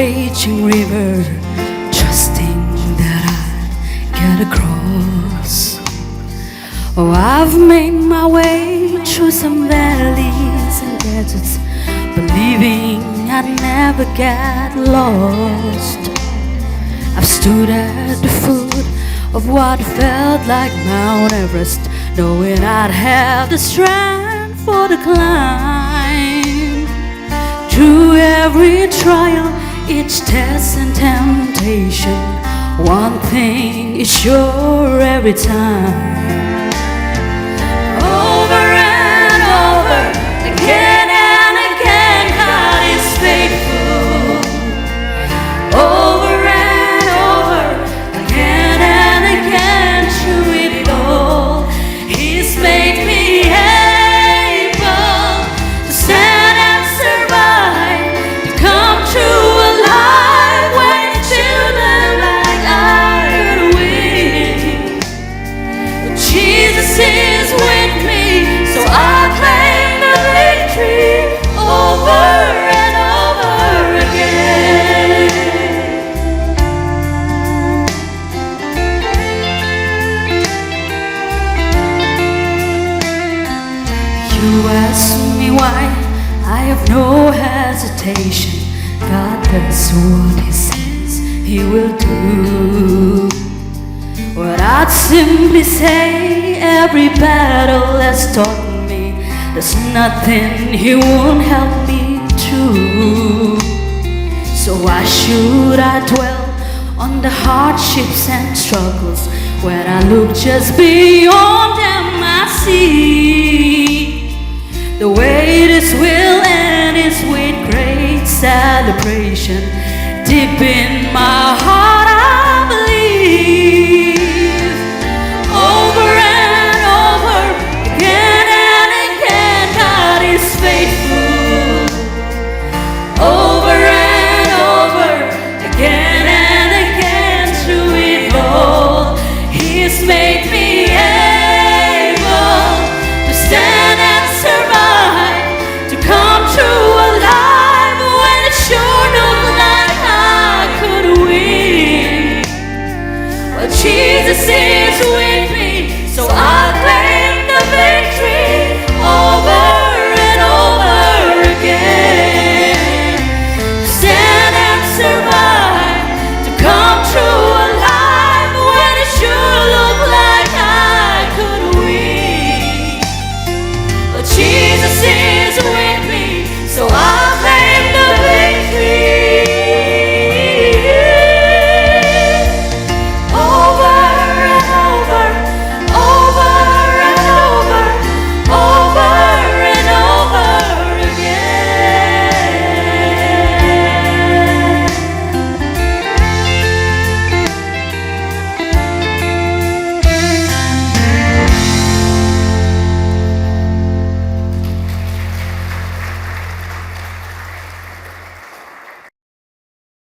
raging river, trusting that I'd get across. Oh, I've made my way through some valleys and deserts, believing I'd never get lost. I've stood at the foot of what felt like Mount Everest, knowing I'd have the strength for the climb. Through every trial, each test and temptation, one thing is sure every time. Over and over, again and again, God is faithful. Over and over, again and again, through it all, He's made me able to stand and survive, to come true alive when children like iron wing. But Jesus is with me, so I claim the victory over and over again. You ask me why, I have no hesitation. God does what He says He will do. What I'd simply say, every battle has taught me there's nothing He won't help me through. So why should I dwell on the hardships and struggles when I look just beyond them? I see the way this will end is with great celebration deep in my heart.